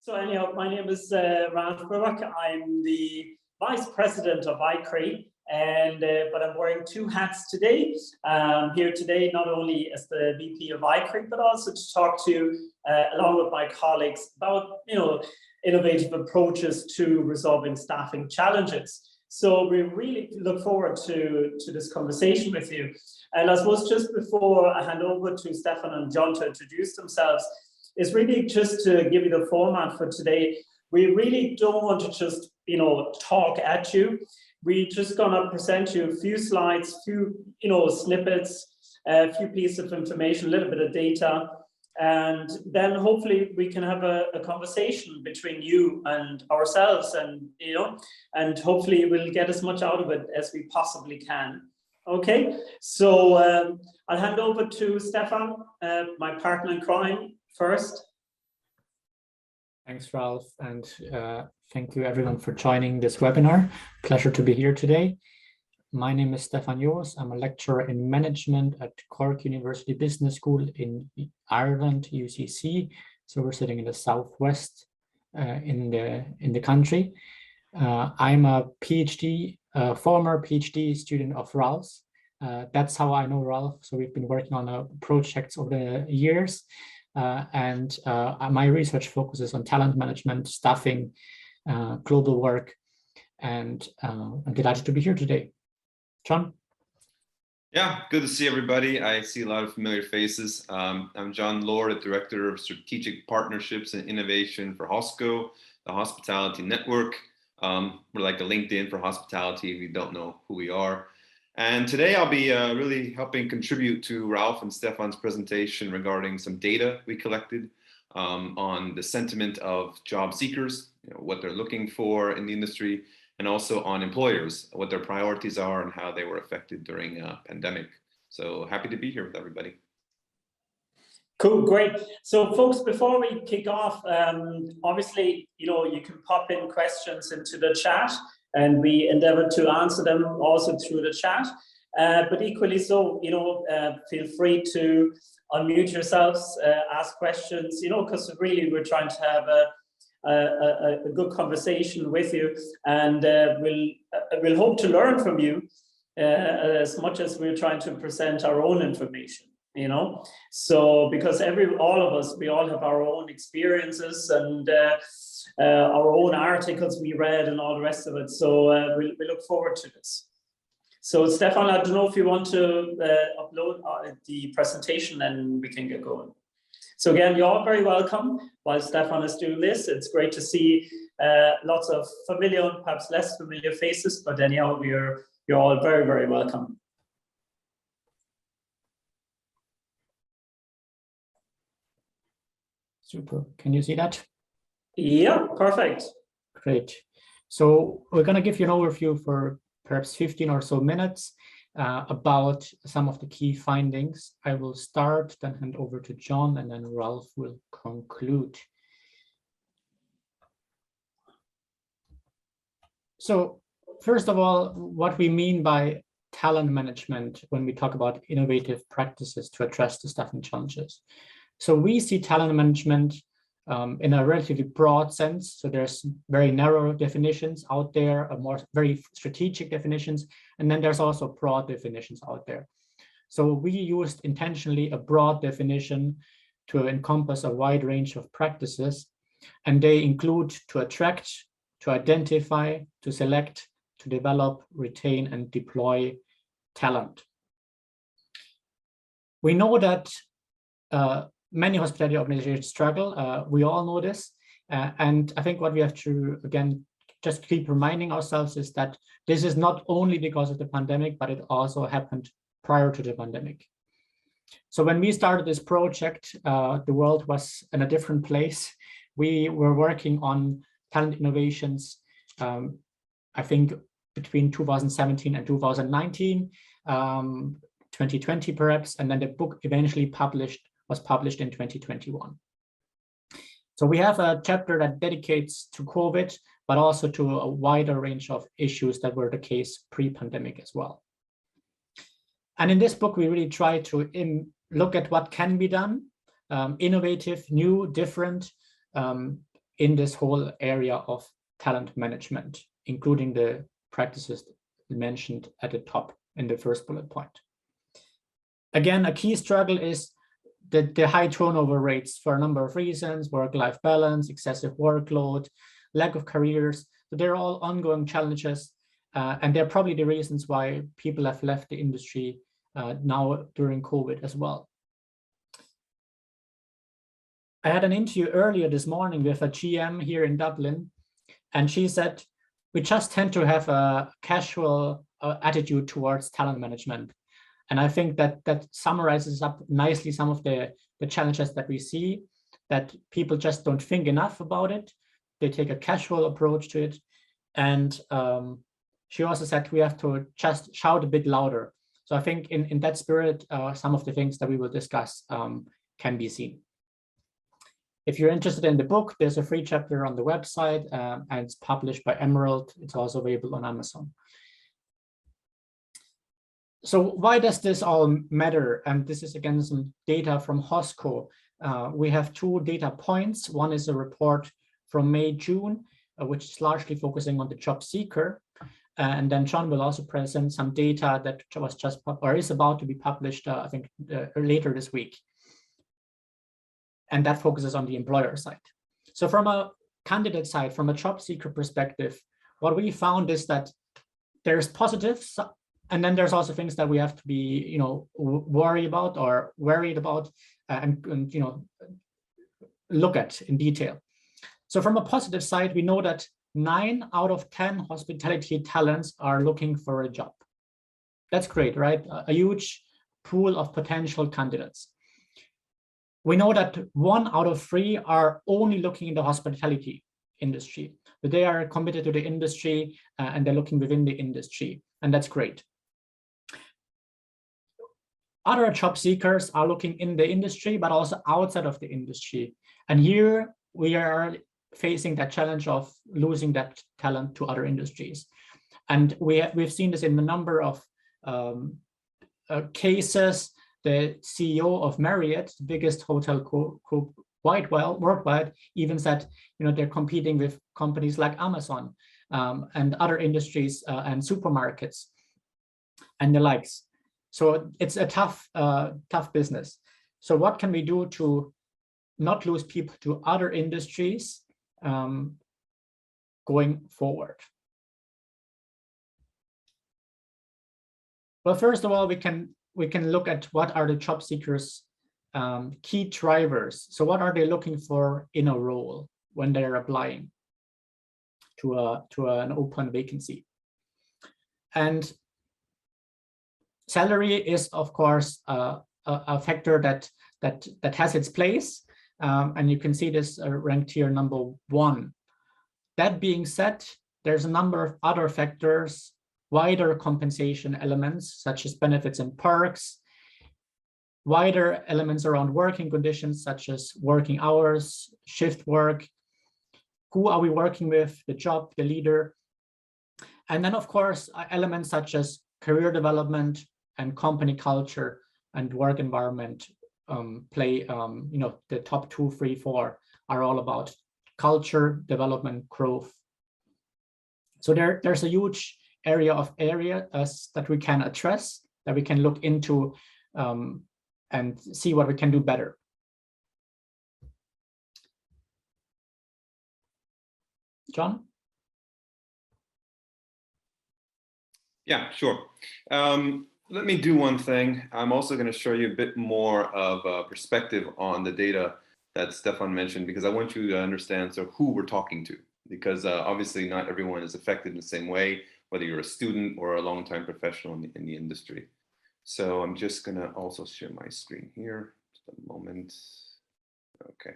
So anyhow, my name is Ralf. I'm the Vice President of EuroCHRIE, and but I'm wearing two hats today. Here today, not only as the VP of EuroCHRIE, but also to talk to you, along with my colleagues, about innovative approaches to resolving staffing challenges. So we really look forward to this conversation with you. And I suppose just before I hand over to Stefan and John to introduce themselves, is really just to give you the format for today. We really don't want to just, talk at you. We're just gonna present you a few slides, few, snippets, a few pieces of information, a little bit of data, and then hopefully we can have a conversation between you and ourselves, and hopefully we'll get as much out of it as we possibly can. Okay, so I'll hand over to Stefan, my partner in crime, first. Thanks, Ralf, and thank you everyone for joining this webinar. Pleasure to be here today. My name is Stefan. I'm a lecturer in management at Cork University Business School in Ireland, UCC. So we're sitting in the southwest in the country. I'm a PhD, former PhD student of Ralph's. That's how I know Ralf. So we've been working on projects over the years. My research focuses on talent management, staffing, global work, and I'm delighted to be here today. John? Yeah, good to see everybody. I see a lot of familiar faces. I'm John Lord, the Director of Strategic Partnerships and Innovation for HOSCO, the Hospitality Network. We're like a LinkedIn for hospitality if you don't know who we are. And today I'll be really helping contribute to Ralf and Stefan's presentation regarding some data we collected on the sentiment of job seekers, what they're looking for in the industry, and also on employers, what their priorities are and how they were affected during a pandemic. So happy to be here with everybody. Cool, great. So folks, before we kick off, obviously, you can pop in questions into the chat, and we endeavor to answer them also through the chat. But equally so, feel free to unmute yourselves, ask questions, because really we're trying to have a good conversation with you, and we'll hope to learn from you as much as we're trying to present our own information. So because all of us, we all have our own experiences and our own articles we read and all the rest of it. So we look forward to this. So Stefan, I don't know if you want to upload the presentation and we can get going. So again, you're all very welcome while Stefan is doing this. It's great to see lots of familiar and perhaps less familiar faces, but anyhow, you're all very, very welcome. Super. Can you see that? Yeah, perfect. Great. So we're going to give you an overview for perhaps 15 or so minutes about some of the key findings. I will start, then hand over to John, and then Ralf will conclude. So first of all, what we mean by talent management when we talk about innovative practices to address the staffing challenges. So we see talent management in a relatively broad sense. So there's very narrow definitions out there, very strategic definitions, and then there's also broad definitions out there. So we used intentionally a broad definition to encompass a wide range of practices, and they include to attract, to identify, to select, to develop, retain, and deploy talent. We know that many hospitality organizations struggle. We all know this. And I think what we have to, again, just keep reminding ourselves is that this is not only because of the pandemic, but it also happened prior to the pandemic. So when we started this project, the world was in a different place. We were working on talent innovations, I think between 2017 and 2019, 2020 perhaps, and then the book eventually was published in 2021. So we have a chapter that dedicates to COVID, but also to a wider range of issues that were the case pre-pandemic as well. And in this book, we really try to look at what can be done, innovative, new, different, in this whole area of talent management, including the practices mentioned at the top in the first bullet point. Again, a key struggle is the high turnover rates for a number of reasons: work-life balance, excessive workload, lack of careers. So they're all ongoing challenges, and they're probably the reasons why people have left the industry now during COVID as well. I had an interview earlier this morning with a GM here in Dublin, and she said, we just tend to have a casual attitude towards talent management. And I think that summarizes up nicely some of the challenges that we see, that people just don't think enough about it. They take a casual approach to it. And she also said we have to just shout a bit louder. So I think in that spirit, some of the things that we will discuss can be seen. If you're interested in the book, there's a free chapter on the website, and it's published by Emerald. It's also available on Amazon. So why does this all matter? And this is again some data from HOSCO. We have 2 data points. One is a report from May, June, which is largely focusing on the job seeker. And then John will also present some data that was just or is about to be published, I think, later this week. And that focuses on the employer side. So from a candidate side, from a job seeker perspective, what we found is that there's positives, and then there's also things that we have to be, worried about and look at in detail. So from a positive side, we know that 9 out of 10 hospitality talents are looking for a job. That's great, right? A huge pool of potential candidates. We know that 1 out of 3 are only looking in the hospitality industry, but they are committed to the industry and they're looking within the industry, and that's great. Other job seekers are looking in the industry, but also outside of the industry. And here we are facing that challenge of losing that talent to other industries. And we've seen this in a number of cases. The CEO of Marriott, the biggest hotel group worldwide, even said, they're competing with companies like Amazon and other industries and supermarkets and the likes. So it's a tough business. So what can we do to not lose people to other industries going forward? Well, first of all, we can look at what are the job seekers' key drivers. So what are they looking for in a role when they're applying to an open vacancy? And salary is, of course, a factor that has its place, and you can see this ranked here number 1. That being said, there's a number of other factors, wider compensation elements such as benefits and perks, wider elements around working conditions such as working hours, shift work, who are we working with, the job, the leader, and then of course elements such as career development and company culture and work environment play, the top 2, 3, 4 are all about culture, development, growth. So there's a huge area that we can address, that we can look into and see what we can do better. John? Yeah, sure. Let me do one thing. I'm also going to show you a bit more of a perspective on the data that Stefan mentioned, because I want you to understand who we're talking to, because obviously not everyone is affected in the same way, whether you're a student or a long-time professional in the industry. So I'm just going to also share my screen here. Just a moment. Okay.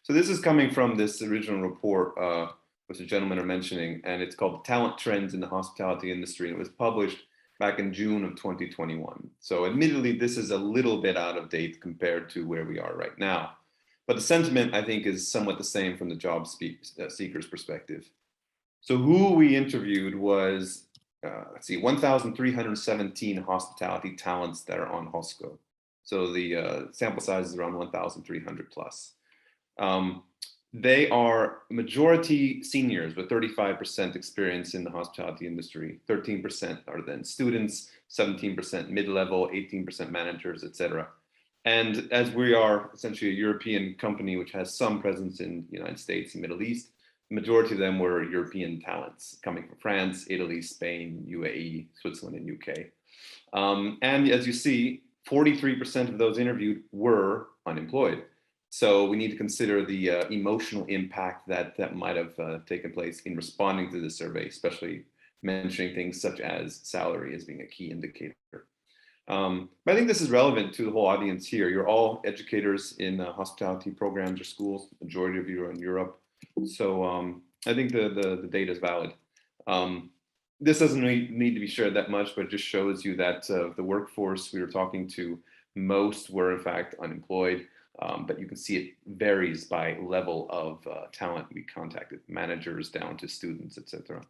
So this is coming from this original report, which the gentlemen are mentioning, and it's called Talent Trends in the Hospitality Industry. It was published back in June of 2021. So admittedly, this is a little bit out of date compared to where we are right now. But the sentiment, I think, is somewhat the same from the job seeker's perspective. So who we interviewed was, 1,317 hospitality talents that are on HOSCO. So the sample size is around 1,300 plus. They are majority seniors with 35% experience in the hospitality industry. 13% are then students, 17% mid-level, 18% managers, etc. And as we are essentially a European company which has some presence in the United States and Middle East, the majority of them were European talents coming from France, Italy, Spain, UAE, Switzerland, and UK. And as you see, 43% of those interviewed were unemployed. So we need to consider the emotional impact that might have taken place in responding to the survey, especially mentioning things such as salary as being a key indicator. But I think this is relevant to the whole audience here. You're all educators in hospitality programs or schools. The majority of you are in Europe. So I think the data is valid. This doesn't need to be shared that much, but it just shows you that the workforce we were talking to, most were in fact unemployed. But you can see it varies by level of talent we contacted, managers down to students, etc.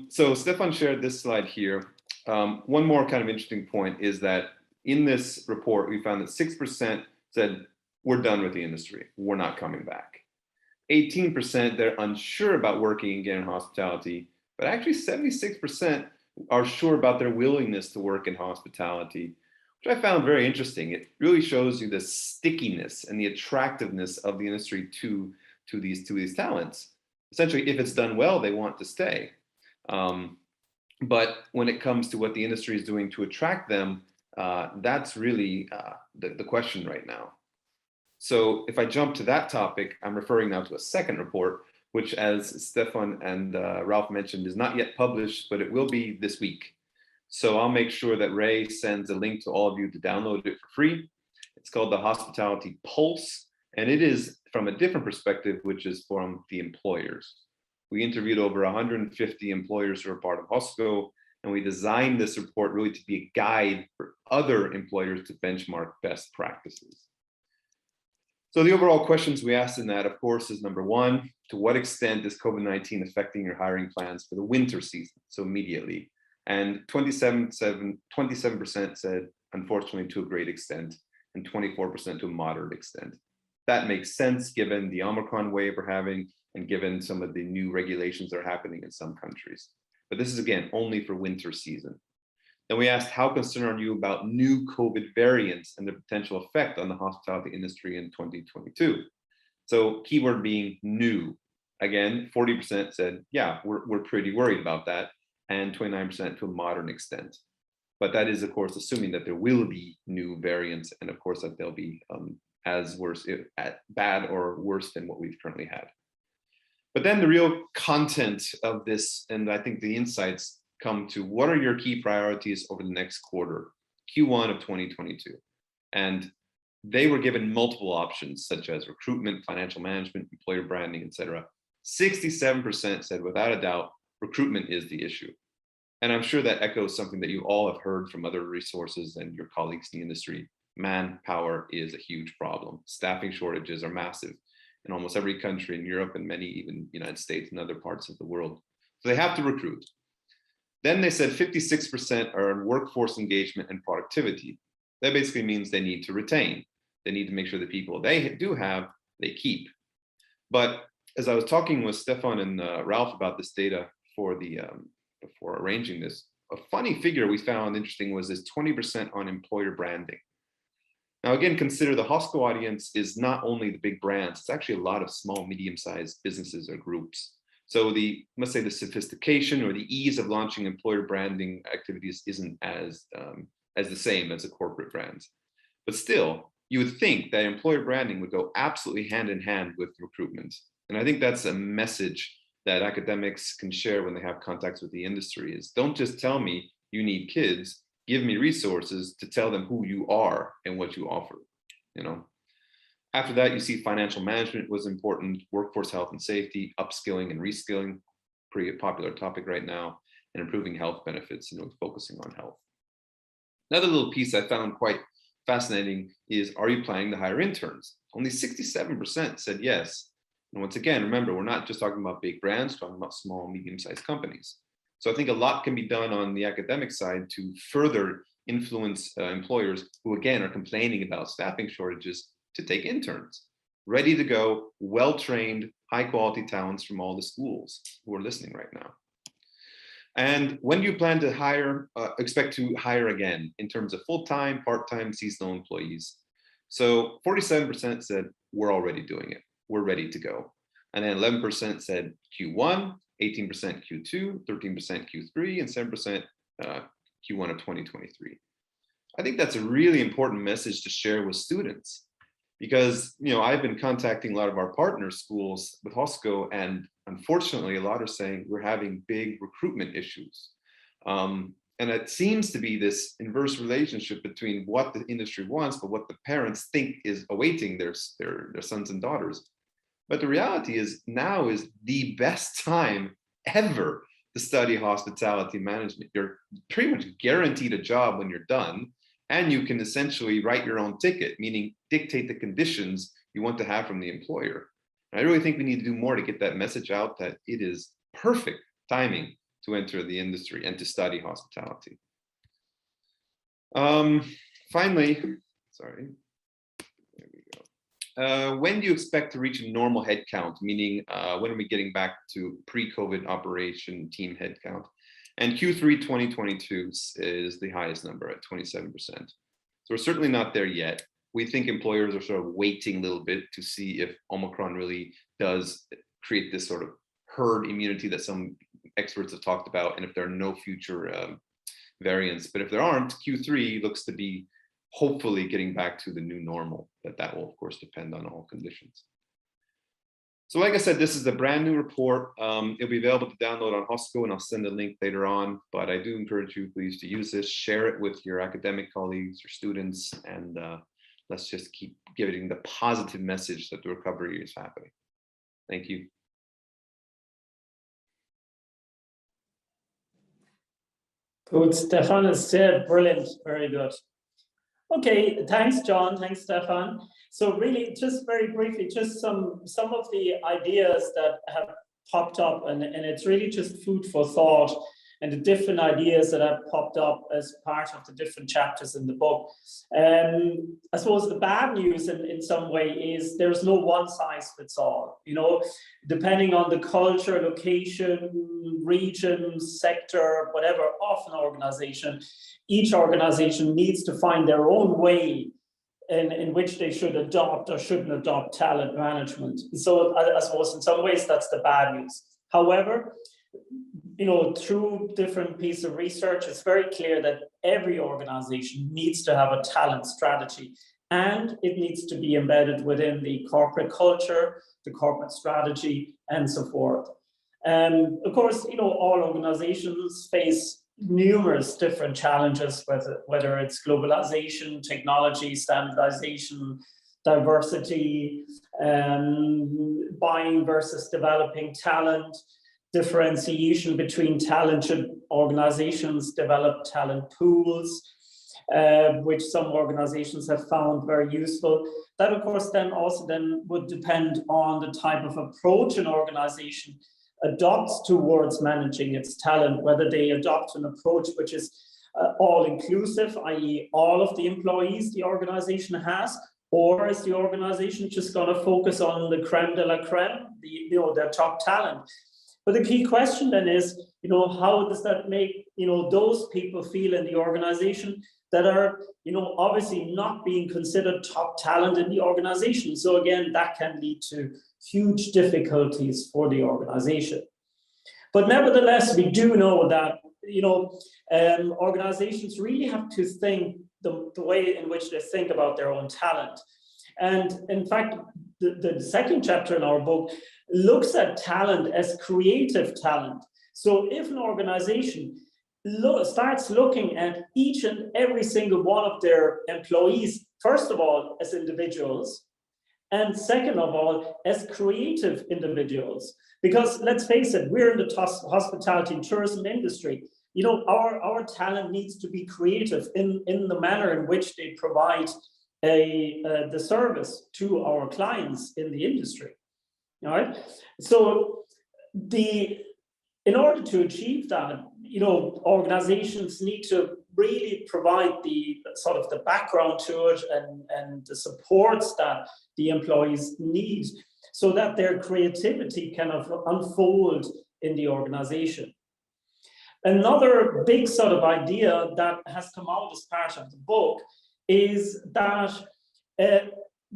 So Stefan shared this slide here. One more kind of interesting point is that in this report, we found that 6% said, we're done with the industry, we're not coming back. 18%, they're unsure about working again in hospitality, but actually 76% are sure about their willingness to work in hospitality, which I found very interesting. It really shows you the stickiness and the attractiveness of the industry to these talents. Essentially, if it's done well, they want to stay. But when it comes to what the industry is doing to attract them, that's really the question right now. So if I jump to that topic, I'm referring now to a second report, which, as Stefan and Ralf mentioned, is not yet published, but it will be this week. So I'll make sure that Ray sends a link to all of you to download it for free. It's called the Hospitality Pulse, and it is from a different perspective, which is from the employers. We interviewed over 150 employers who are part of HOSCO, and we designed this report really to be a guide for other employers to benchmark best practices. So the overall questions we asked in that, of course, is number one, to what extent is COVID-19 affecting your hiring plans for the winter season, so immediately? And 27% said, unfortunately, to a great extent, and 24% to a moderate extent. That makes sense given the Omicron wave we're having and given some of the new regulations that are happening in some countries. But this is, again, only for winter season. Then we asked, how concerned are you about new COVID variants and the potential effect on the hospitality industry in 2022? So keyword being new. Again, 40% said, yeah, we're pretty worried about that, and 29% to a moderate extent. But that is, of course, assuming that there will be new variants, and of course that they'll be bad or worse than what we've currently had. But then the real content of this, and I think the insights come to, what are your key priorities over the next quarter, Q1 of 2022? And they were given multiple options, such as recruitment, financial management, employer branding, etc. 67% said, without a doubt, recruitment is the issue. And I'm sure that echoes something that you all have heard from other resources and your colleagues in the industry. Manpower is a huge problem. Staffing shortages are massive in almost every country in Europe and many even United States and other parts of the world. So they have to recruit. Then they said 56% are in workforce engagement and productivity. That basically means they need to retain. They need to make sure the people they do have, they keep. But as I was talking with Stefan and Ralf about this data before arranging this, a funny figure we found interesting was this 20% on employer branding. Now, again, consider the HOSCO audience is not only the big brands, it's actually a lot of small, medium-sized businesses or groups. So let's say the sophistication or the ease of launching employer branding activities isn't as the same as the corporate brands. But still, you would think that employer branding would go absolutely hand in hand with recruitment. And I think that's a message that academics can share when they have contacts with the industry is, don't just tell me you need kids, give me resources to tell them who you are and what you offer, After that, you see financial management was important, workforce health and safety, upskilling and reskilling, pretty popular topic right now, and improving health benefits, focusing on health. Another little piece I found quite fascinating is, are you planning to hire interns? Only 67% said yes. And once again, remember, we're not just talking about big brands, we're talking about small, medium-sized companies. So I think a lot can be done on the academic side to further influence employers who, again, are complaining about staffing shortages to take interns. ready to go, well-trained, high-quality talents from all the schools who are listening right now. And when do you plan to hire, expect to hire again in terms of full-time, part-time, seasonal employees? So 47% said, we're already doing it. We're ready to go. And then 11% said Q1, 18% Q2, 13% Q3, and 7% Q1 of 2023. I think that's a really important message to share with students, because I've been contacting a lot of our partner schools with HOSCO, and unfortunately, a lot are saying we're having big recruitment issues. And it seems to be this inverse relationship between what the industry wants, but what the parents think is awaiting their sons and daughters. But the reality is now is the best time ever to study hospitality management. You're pretty much guaranteed a job when you're done, and you can essentially write your own ticket, meaning dictate the conditions you want to have from the employer. And I really think we need to do more to get that message out that it is perfect timing to enter the industry and to study hospitality. Finally, sorry. There we go. When do you expect to reach a normal headcount? Meaning, when are we getting back to pre-COVID operation team headcount? And Q3 2022 is the highest number at 27%. So we're certainly not there yet. We think employers are sort of waiting a little bit to see if Omicron really does create this sort of herd immunity that some experts have talked about, and if there are no future variants. But if there aren't, Q3 looks to be hopefully getting back to the new normal, but that will of course depend on all conditions. So like I said, this is a brand new report. It'll be available to download on HOSCO, and I'll send a link later on, but I do encourage you please to use this, share it with your academic colleagues, your students, and let's just keep giving the positive message that the recovery is happening. Thank you. Good, Stefan is brilliant, very good. Okay, thanks, John. Thanks, Stefan. So really, just very briefly, just some of the ideas that have popped up, and it's really just food for thought, and the different ideas that have popped up as part of the different chapters in the book. I suppose the bad news in some way is there's no one size fits all. Depending on the culture, location, region, sector, whatever of an organization, each organization needs to find their own way in which they should adopt or shouldn't adopt talent management. So I suppose in some ways that's the bad news. However, through different pieces of research, it's very clear that every organization needs to have a talent strategy, and it needs to be embedded within the corporate culture, the corporate strategy, and so forth. Of course, all organizations face numerous different challenges, whether it's globalization, technology, standardization, diversity, buying versus developing talent, differentiation between talented organizations, develop talent pools, which some organizations have found very useful. That, of course, then would depend on the type of approach an organization adopts towards managing its talent, whether they adopt an approach which is all-inclusive, i.e. all of the employees the organization has, or is the organization just going to focus on the creme de la creme, their top talent? But the key question then is, how does that make, those people feel in the organization that are, obviously not being considered top talent in the organization? So again, that can lead to huge difficulties for the organization. But nevertheless, we do know that, organizations really have to think the way in which they think about their own talent. And in fact, the second chapter in our book looks at talent as creative talent. So if an organization starts looking at each and every single one of their employees, first of all, as individuals, and second of all, as creative individuals, because let's face it, we're in the hospitality and tourism industry. Our talent needs to be creative in the manner in which they provide the service to our clients in the industry. All right. So in order to achieve that, organizations need to really provide the sort of the background to it and the supports that the employees need so that their creativity kind of unfold in the organization. Another big sort of idea that has come out as part of the book is that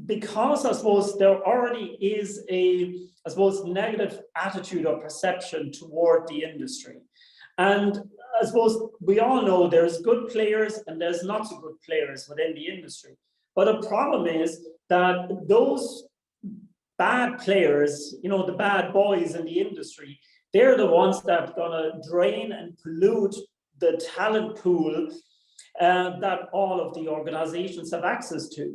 because I suppose there already is a, I suppose, negative attitude or perception toward the industry. And I suppose we all know there's good players and there's not so good players within the industry. But the problem is that those bad players, you know, the bad boys in the industry, they're the ones that are gonna drain and pollute the talent pool that all of the organizations have access to.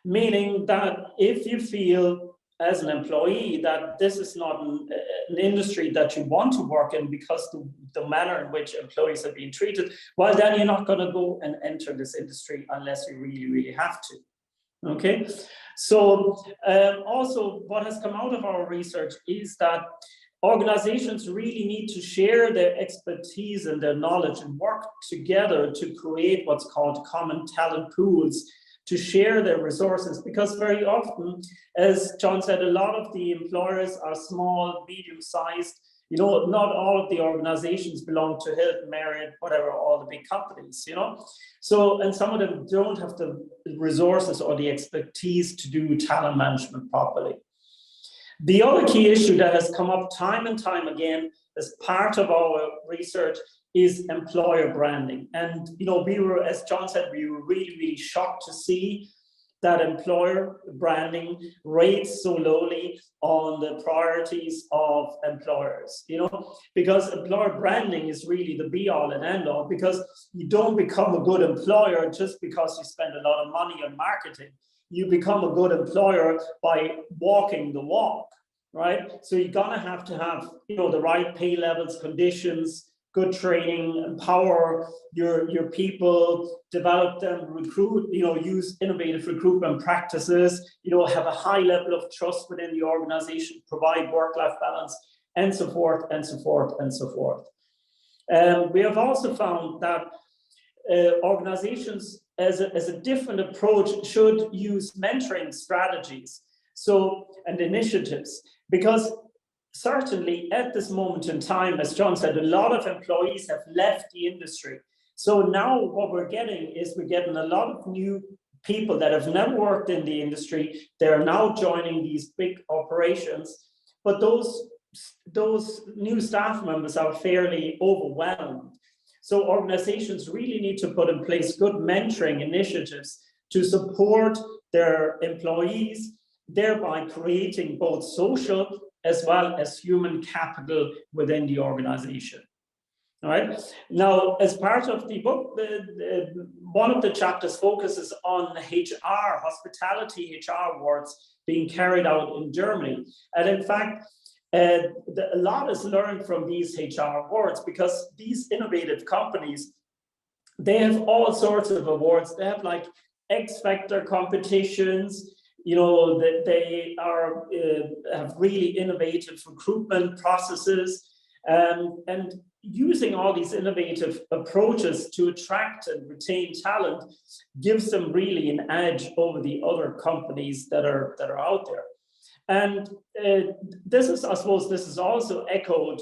Meaning that if you feel as an employee that this is not an industry that you want to work in because the manner in which employees are being treated, well, then you're not going to go and enter this industry unless you really, really have to. Okay, so also what has come out of our research is that organizations really need to share their expertise and their knowledge and work together to create what's called common talent pools, to share their resources, because very often, as John said, a lot of the employers are small, medium-sized. You know, not all of the organizations belong to Hilton, Marriott, whatever, all the big companies, you know. So, and some of them don't have the resources or the expertise to do talent management properly. The other key issue that has come up time and time again as part of our research is employer branding. And, you know, we were, as John said, we were really, really shocked to see that employer branding rates so lowly on the priorities of employers, you know, because employer branding is really the be all and end all, because you don't become a good employer just because you spend a lot of money on marketing. You become a good employer by walking the walk, right? So you're gonna have to have, you know, the right pay levels, conditions, good training, empower your people, develop them, recruit, you know, use innovative recruitment practices, you know, have a high level of trust within the organization, provide work-life balance, and so forth, and so forth, and so forth. We have also found that organizations as a different approach should use mentoring strategies and initiatives, because certainly at this moment in time, as John said, a lot of employees have left the industry. So now what we're getting is we're getting a lot of new people that have never worked in the industry. They're now joining these big operations, but those new staff members are fairly overwhelmed. So organizations really need to put in place good mentoring initiatives to support their employees, thereby creating both social as well as human capital within the organization. All right. Now, as part of the book, one of the chapters focuses on HR, hospitality HR awards being carried out in Germany. And in fact, a lot is learned from these HR awards, because these innovative companies, they have all sorts of awards. They have like X Factor competitions. You know, they have really innovative recruitment processes, and using all these innovative approaches to attract and retain talent gives them really an edge over the other companies that are out there. And this is, I suppose, this is also echoed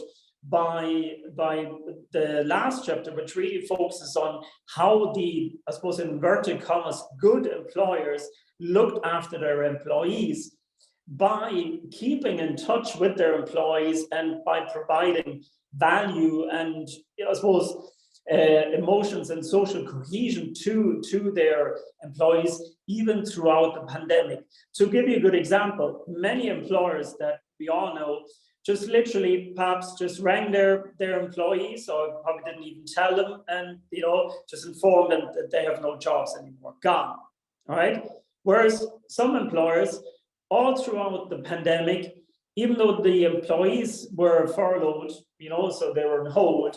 by the last chapter, which really focuses on how the, I suppose, in inverted commas, good employers looked after their employees by keeping in touch with their employees and by providing value and, I suppose, emotions and social cohesion to their employees, even throughout the pandemic. To give you a good example, many employers that we all know just literally perhaps just rang their employees, or probably didn't even tell them, and, you know, just informed them that they have no jobs anymore, gone. All right. Whereas some employers, all throughout the pandemic, even though the employees were furloughed, you know, so they were on hold,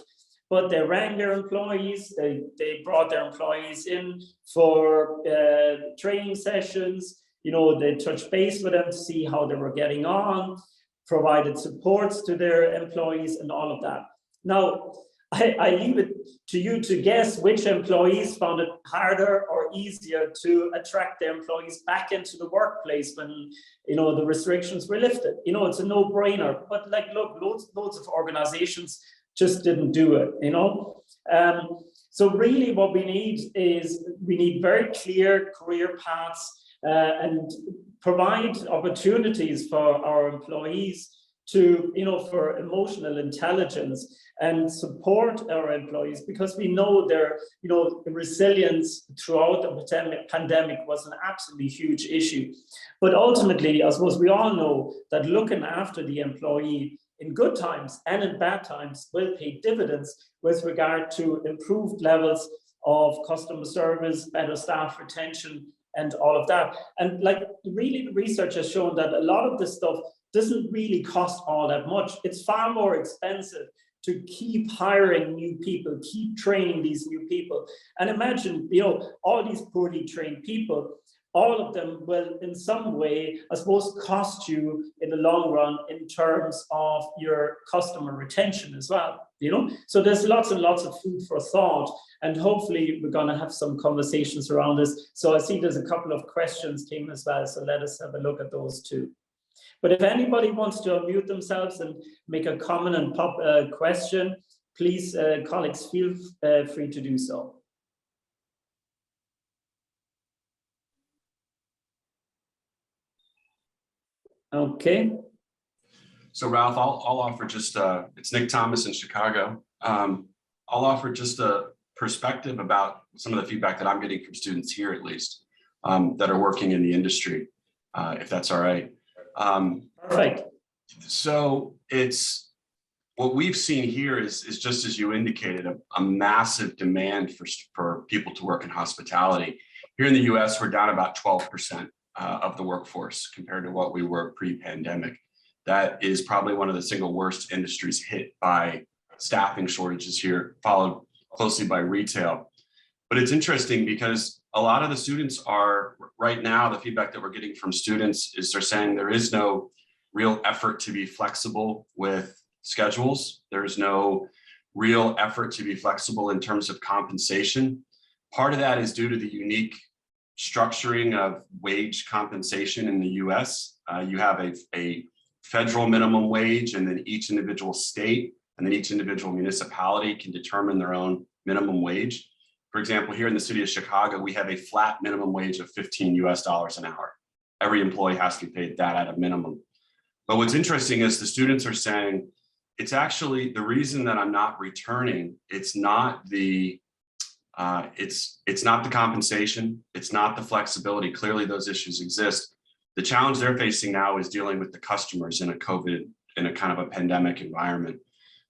but they rang their employees, they brought their employees in for training sessions, you know, they touched base with them to see how they were getting on, provided supports to their employees and all of that. Now, I leave it to you to guess which employees found it harder or easier to attract their employees back into the workplace when, you know, the restrictions were lifted. You know, it's a no-brainer, but like, look, loads of organizations just didn't do it, you know. So really what we need very clear career paths and provide opportunities for our employees to, you know, for emotional intelligence and support our employees, because we know their, you know, resilience throughout the pandemic was an absolutely huge issue. But ultimately, I suppose we all know that looking after the employee in good times and in bad times will pay dividends with regard to improved levels of customer service, better staff retention, and all of that. And like, really, the research has shown that a lot of this stuff doesn't really cost all that much. It's far more expensive to keep hiring new people, keep training these new people. And imagine, you know, all these poorly trained people, all of them will in some way, I suppose, cost you in the long run in terms of your customer retention as well, you know? So there's lots and lots of food for thought, and hopefully we're gonna have some conversations around this. So I see there's a couple of questions came as well, so let us have a look at those too. But if anybody wants to unmute themselves and make a comment and pop a question, please, colleagues, feel free to do so. Okay. So Ralph, I'll offer just, it's Nick Thomas in Chicago. I'll offer just a perspective about some of the feedback that I'm getting from students here, at least, that are working in the industry, if that's all right. Perfect. So it's, what we've seen here is just as you indicated, a massive demand for people to work in hospitality. Here in the US, we're down about 12% of the workforce compared to what we were pre-pandemic. That is probably one of the single worst industries hit by staffing shortages here, followed closely by retail. But it's interesting because a lot of the students are, right now, the feedback that we're getting from students is they're saying there is no real effort to be flexible with schedules. There's no real effort to be flexible in terms of compensation. Part of that is due to the unique structuring of wage compensation in the US. You have a federal minimum wage, and then each individual state and then each individual municipality can determine their own minimum wage. For example, here in the city of Chicago, we have a flat minimum wage of $15 US an hour. Every employee has to be paid that at a minimum. But what's interesting is the students are saying, it's actually the reason that I'm not returning. It's not the it's not the compensation. It's not the flexibility. Clearly those issues exist. The challenge they're facing now is dealing with the customers in a COVID, in a kind of a pandemic environment.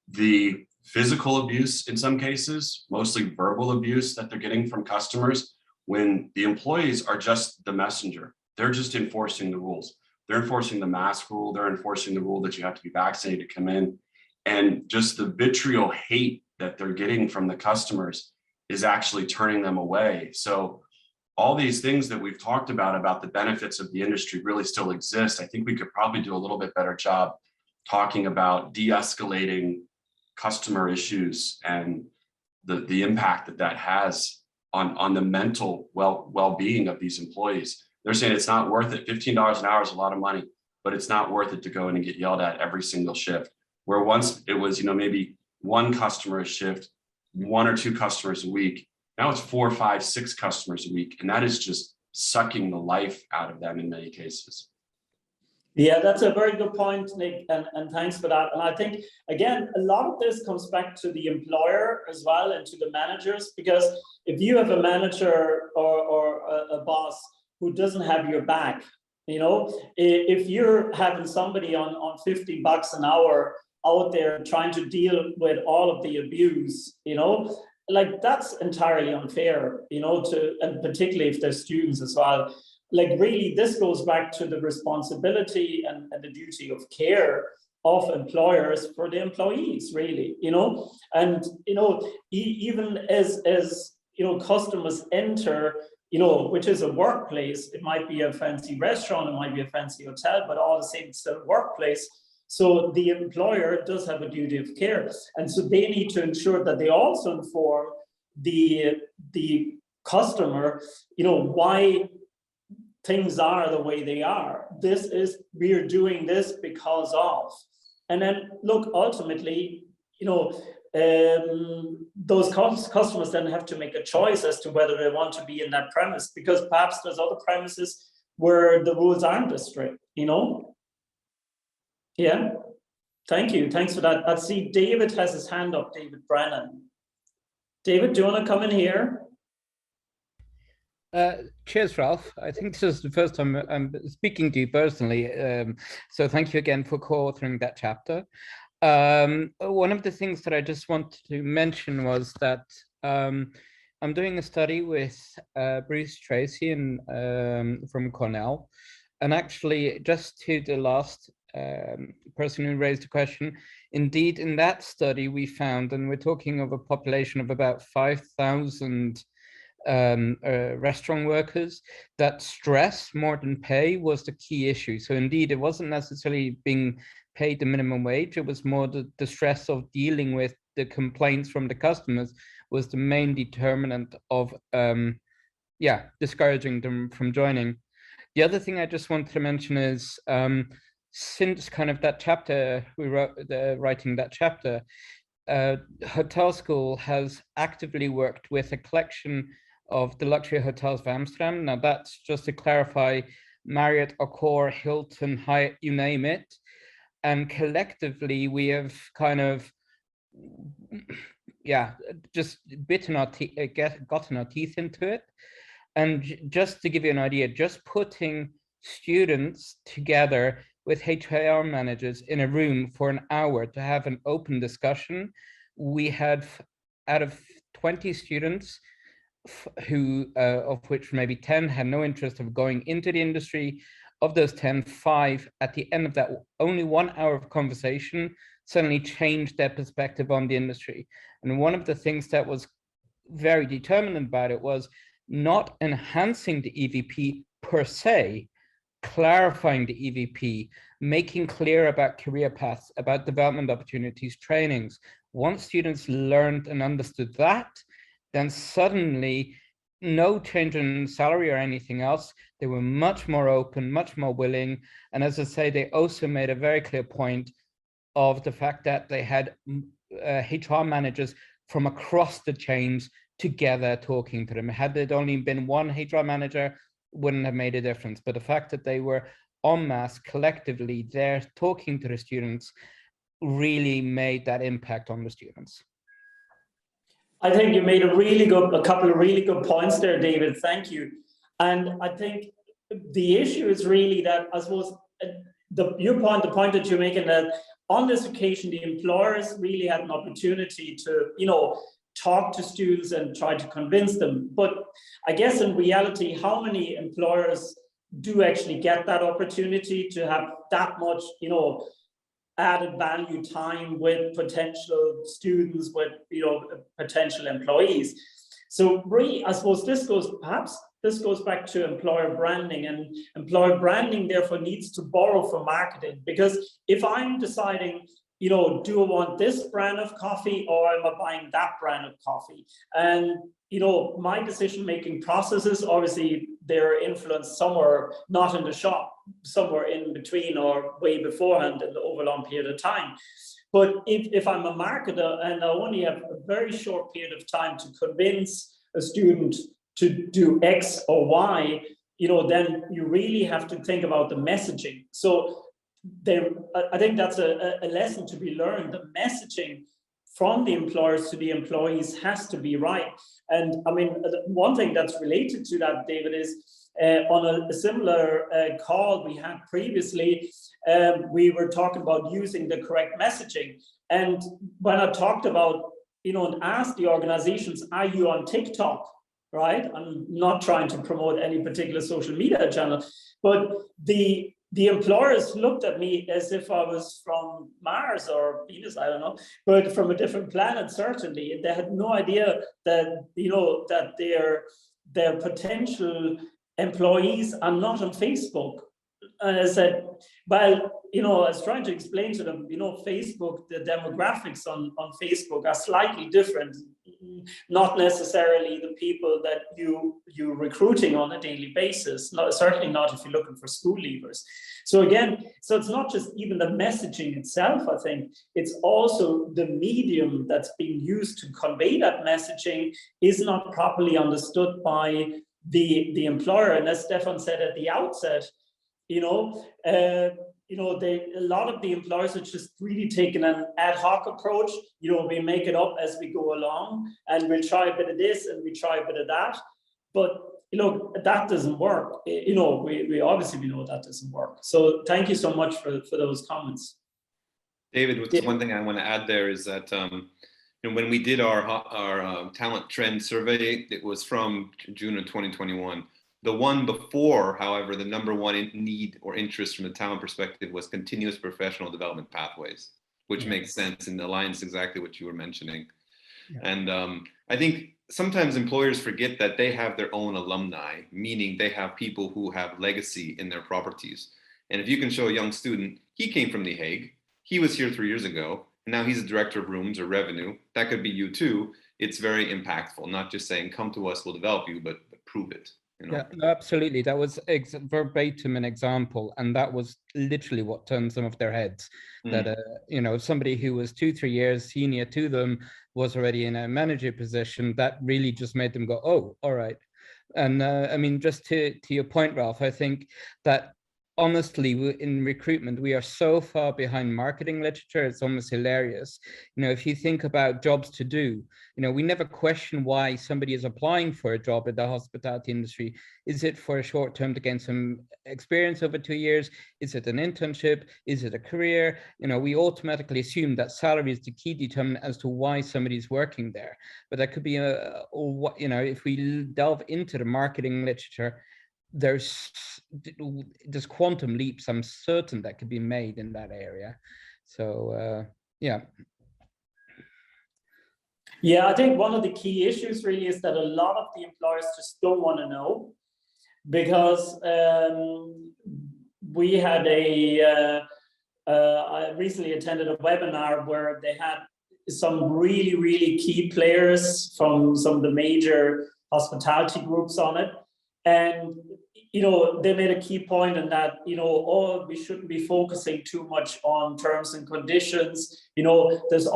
The physical abuse in some cases, mostly verbal abuse that they're getting from customers, when the employees are just the messenger. They're just enforcing the rules. They're enforcing the mask rule. They're enforcing the rule that you have to be vaccinated to come in. And just the vitriol hate that they're getting from the customers is actually turning them away. So all these things that we've talked about the benefits of the industry really still exist. I think we could probably do a little bit better job talking about de-escalating customer issues and the impact that that has on the mental well-being of these employees. They're saying it's not worth it. $15 an hour is a lot of money, but it's not worth it to go in and get yelled at every single shift. Where once it was, maybe one customer a shift, 1 or 2 customers a week. Now it's 4, 5, 6 customers a week. And that is just sucking the life out of them in many cases. Yeah, that's a very good point, Nick, and thanks for that. And I think, again, a lot of this comes back to the employer as well and to the managers, because if you have a manager or a boss who doesn't have your back, if you're having somebody on $50 an hour out there trying to deal with all of the abuse, like that's entirely unfair, and particularly if they're students as well. Like really, this goes back to the responsibility and the duty of care of employers for the employees, really, and even as customers enter, which is a workplace. It might be a fancy restaurant, it might be a fancy hotel, but all the same, it's still a workplace. So the employer does have a duty of care. And so they need to ensure that they also inform the customer, why things are the way they are. We're doing this because of. And then look, ultimately, those customers then have to make a choice as to whether they want to be in that premise, because perhaps there's other premises where the rules aren't as strict, Yeah, thank you. Thanks for that. I see David has his hand up, David Brennan. David, do you want to come in here? Cheers, Ralph. I think this is the first time I'm speaking to you personally. So thank you again for co-authoring that chapter. One of the things that I just wanted to mention was that I'm doing a study with Bruce Tracy from Cornell. And actually, just to the last person who raised the question, indeed, in that study, we found, and we're talking of a population of about 5,000 restaurant workers, that stress more than pay was the key issue. So indeed, it wasn't necessarily being paid the minimum wage, it was more the stress of dealing with the complaints from the customers was the main determinant of discouraging them from joining. The other thing I just wanted to mention is since kind of that chapter, we wrote writing that chapter, Hotel School has actively worked with a collection of the luxury hotels of Amsterdam. Now that's just to clarify, Marriott, Accor, Hilton, Hyatt, you name it. And collectively, we have kind of, just gotten our teeth into it. And just to give you an idea, just putting students together with HR managers in a room for an hour to have an open discussion, we had, out of 20 students, who of which maybe 10 had no interest of going into the industry. Of those 10, 5 at the end of that only 1 hour of conversation suddenly changed their perspective on the industry. And one of the things that was very determinant about it was not enhancing the EVP per se, clarifying the EVP, making clear about career paths, about development opportunities, trainings. Once students learned and understood that, then suddenly no change in salary or anything else. They were much more open, much more willing. And as I say, they also made a very clear point of the fact that they had HR managers from across the chains together talking to them. Had it only been one HR manager, wouldn't have made a difference. But the fact that they were en masse, collectively there talking to the students really made that impact on the students. I think you made a couple of really good points there, David. Thank you. And I think the issue is really that, I suppose, the point that you're making, that on this occasion, the employers really had an opportunity to, talk to students and try to convince them. But I guess in reality, how many employers do actually get that opportunity to have that much, added value time with potential students, with potential employees? So really, I suppose this goes back to employer branding, and employer branding therefore needs to borrow from marketing. Because if I'm deciding, do I want this brand of coffee or am I buying that brand of coffee? And my decision-making processes, obviously they're influenced somewhere not in the shop, somewhere in between or way beforehand over a long period of time. But if I'm a marketer and I only have a very short period of time to convince a student to do X or Y, then you really have to think about the messaging. So I think that's a lesson to be learned. The messaging from the employers to the employees has to be right. And I mean, one thing that's related to that, David, is on a similar call we had previously, we were talking about using the correct messaging. And when I talked about, and asked the organizations, are you on TikTok? Right? I'm not trying to promote any particular social media channel, but the employers looked at me as if I was from Mars or Venus, I don't know, but from a different planet, certainly. They had no idea that, that their potential employees are not on Facebook. And I said, well, you know, I was trying to explain to them, you know, Facebook, the demographics on Facebook are slightly different. Not necessarily the people that you're recruiting on a daily basis. Certainly not if you're looking for school leavers. So again, so it's not just even the messaging itself, I think, it's also the medium that's being used to convey that messaging is not properly understood by the employer. And as Stefan said at the outset, a lot of the employers are just really taking an ad hoc approach. You know, we make it up as we go along, and we'll try a bit of this and we try a bit of that. But you know, that doesn't work. You know, we obviously know that doesn't work. So thank you so much for those comments. David, one thing I want to add there is that when we did our talent trend survey, it was from June of 2021. The one before, however, the #1 need or interest from the talent perspective was continuous professional development pathways, which makes sense and aligns exactly what you were mentioning. Yeah. And I think sometimes employers forget that they have their own alumni, meaning they have people who have legacy in their properties. And if you can show a young student, he came from The Hague, he was here 3 years ago, and now he's a director of rooms or revenue, that could be you too. It's very impactful, not just saying, come to us, we'll develop you, but prove it. You know? Yeah, absolutely. That was verbatim an example, and that was literally what turned some of their heads. That somebody who was 2-3 years senior to them was already in a manager position. That really just made them go, "Oh, all right." And I mean, just to your point, Ralf, I think that honestly, in recruitment, we are so far behind marketing literature, it's almost hilarious. You know, if you think about jobs to do, you know, we never question why somebody is applying for a job in the hospitality industry. Is it for a short term to gain some experience over 2 years? Is it an internship? Is it a career? You know, we automatically assume that salary is the key determinant as to why somebody's working there. But that could be if we delve into the marketing literature, there's quantum leaps, I'm certain, that could be made in that area. So yeah, I think one of the key issues really is that a lot of the employers just don't want to know, because we had I recently attended a webinar where they had some really key players from some of the major hospitality groups on it. And, you know, they made a key point in that, you know, we shouldn't be focusing too much on terms and conditions. You know, there's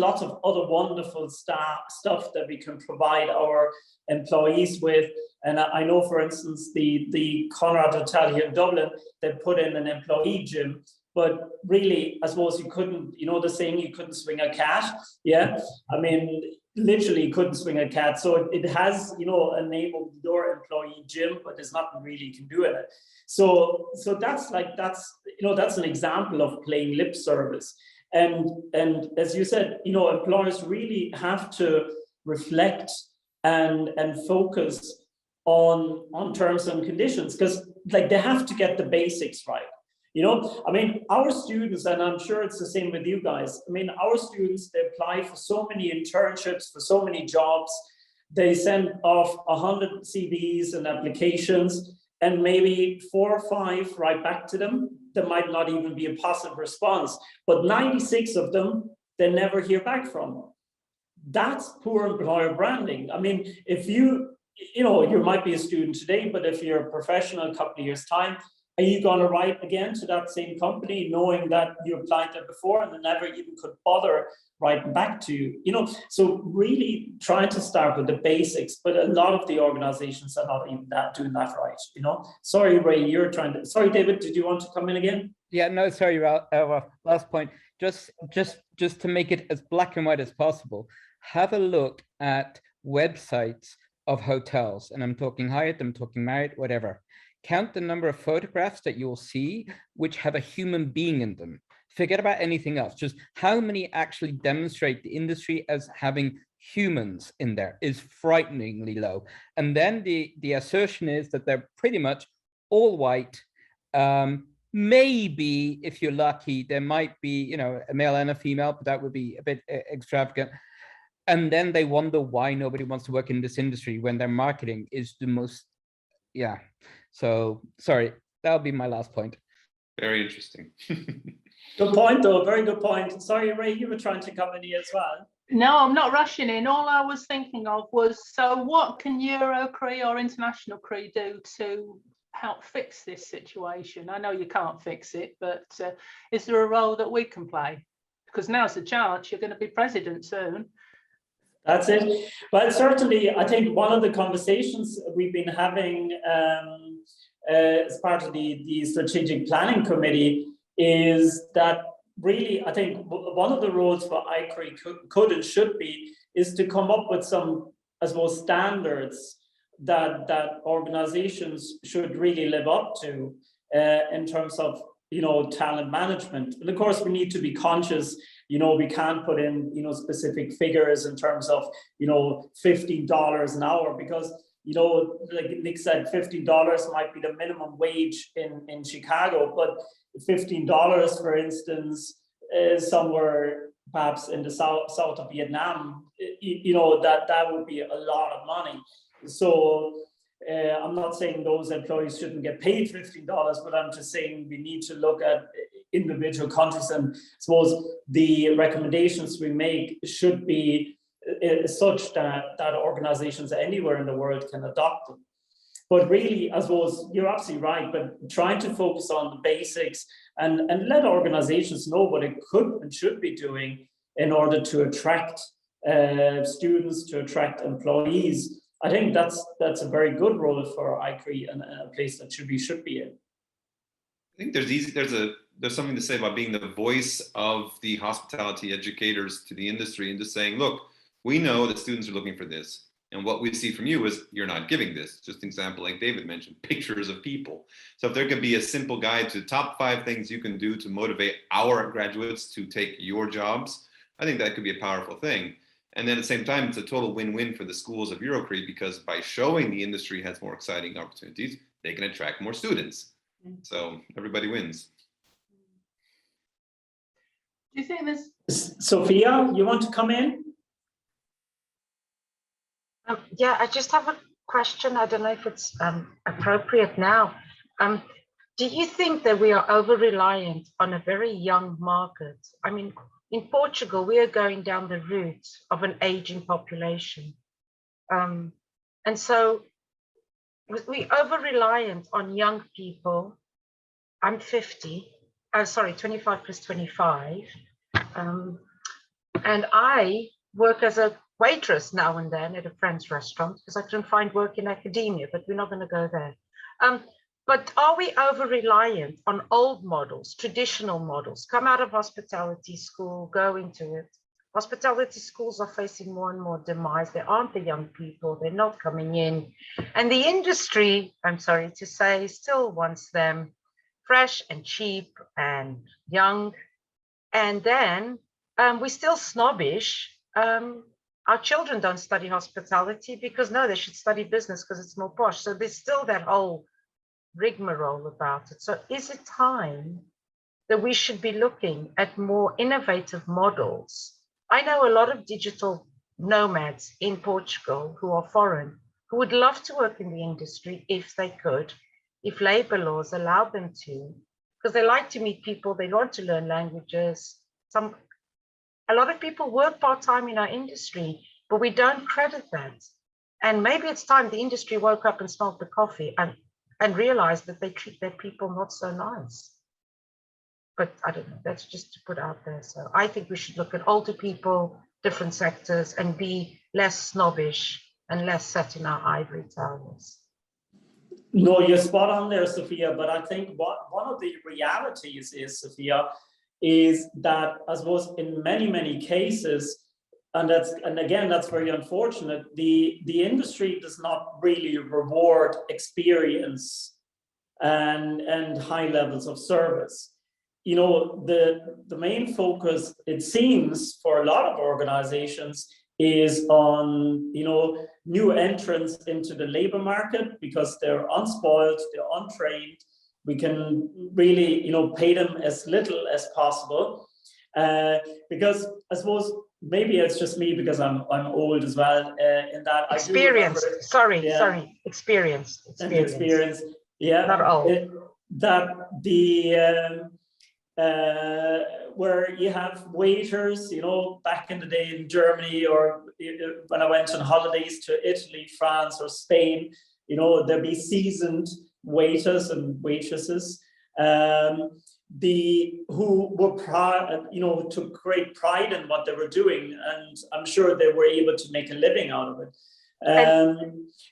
lots of other wonderful stuff that we can provide our employees with. And I know, for instance, the Conrad Hotel here in Dublin, they put in an employee gym. But really, I suppose you couldn't, you know, the saying, you couldn't swing a cat. Yeah, I mean, literally couldn't swing a cat. So it has, you know, enabled your employee gym, but there's nothing really you can do in it. So that's an example of playing lip service. And as you said, you know, employers really have to reflect and focus on terms and conditions, because like they have to get the basics right. You know, I mean, our students, and I'm sure it's the same with you guys, I mean, our students, they apply for so many internships, for so many jobs, they send off 100 CVs and applications, and maybe 4 or 5 write back to them. There might not even be a positive response, but 96 of them, they never hear back from. That's poor employer branding. I mean, if you might be a student today, but if you're a professional in a couple of years' time, are you going to write again to that same company knowing that you applied there before and they never even could bother writing back to you? You know, so really trying to start with the basics, but a lot of the organizations are not even doing that right, you know. Sorry, Ray, sorry, David, did you want to come in again? Yeah, no, sorry, last point. Just to make it as black and white as possible, have a look at websites of hotels, and I'm talking Hyatt, I'm talking Marriott, whatever. Count the number of photographs that you'll see which have a human being in them. Forget about anything else. Just how many actually demonstrate the industry as having humans in there is frighteningly low. And then the assertion is that they're pretty much all white. Maybe if you're lucky, there might be, you know, a male and a female, but that would be a bit extravagant. And then they wonder why nobody wants to work in this industry when their marketing is the most, yeah. So sorry, that'll be my last point. Very interesting. Good point, though. Very good point. Sorry, Ray, you were trying to come in here as well. No, I'm not rushing in. All I was thinking of was, so what can EuroCHRIE or International CHRIE do to help fix this situation? I know you can't fix it, but is there a role that we can play? Because now's the chance. You're going to be president soon. That's it. Well, certainly, I think one of the conversations we've been having as part of the strategic planning committee is that really, I think one of the roles for EuroCHRIE could and should be is to come up with some, I suppose, standards that organizations should really live up to in terms of, talent management. And of course, we need to be conscious, we can't put in, specific figures in terms of, $15 an hour, because, like Nick said, $15 might be the minimum wage in Chicago, but $15, for instance, somewhere perhaps in the south of Vietnam, that would be a lot of money. So I'm not saying those employees shouldn't get paid $15, but I'm just saying we need to look at individual countries, and I suppose the recommendations we make should be such that organizations anywhere in the world can adopt them. But really, I suppose you're absolutely right, but trying to focus on the basics and let organizations know what it could and should be doing in order to attract students, to attract employees. I think that's a very good role for EuroCHRIE and a place that should be in. I think there's something to say about being the voice of the hospitality educators to the industry, and just saying, look, we know that students are looking for this. And what we see from you is you're not giving this. Just an example, like David mentioned, pictures of people. So if there could be a simple guide to top 5 things you can do to motivate our graduates to take your jobs, I think that could be a powerful thing. And then at the same time, it's a total win-win for the schools of EuroCHRIE, because by showing the industry has more exciting opportunities, they can attract more students. So everybody wins. Do you think there's... Sophia, you want to come in? Yeah, I just have a question. I don't know if it's appropriate now. Do you think that we are over-reliant on a very young market? I mean, in Portugal, we are going down the route of an aging population. And so we over-reliant on young people. I'm 50, sorry, 25 plus 25. And I work as a waitress now and then at a friend's restaurant because I couldn't find work in academia, but we're not going to go there. But are we over-reliant on old models, traditional models? Come out of hospitality school, go into it. Hospitality schools are facing more and more demise. There aren't the young people, they're not coming in. And the industry, I'm sorry to say, still wants them fresh and cheap and young. And then we're still snobbish. Our children don't study hospitality because no, they should study business because it's more posh. So there's still that whole rigmarole about it. So is it time that we should be looking at more innovative models? I know a lot of digital nomads in Portugal who are foreign, who would love to work in the industry if they could, if labor laws allowed them to, because they like to meet people, they want to learn languages. A lot of people work part-time in our industry, but we don't credit that. And maybe it's time the industry woke up and smelled the coffee and realized that they treat their people not so nice. But I don't know, that's just to put out there. So I think we should look at older people, different sectors, and be less snobbish and less set in our ivory towers. No, you're spot on there, Sophia. But I think one of the realities is, Sophia, is that I suppose in many cases, and again that's very unfortunate, the industry does not really reward experience and high levels of service. The main focus, it seems, for a lot of organizations is on new entrants into the labor market because they're unspoiled, they're untrained. We can really pay them as little as possible, because I suppose maybe it's just me because I'm old as well. In that experience, experience. Yeah, not old. Yeah. that the where you have waiters, you know, back in the day in Germany, or when I went on holidays to Italy, France, or Spain, you know, there'd be seasoned waiters and waitresses, who were you know, took great pride in what they were doing, and I'm sure they were able to make a living out of it.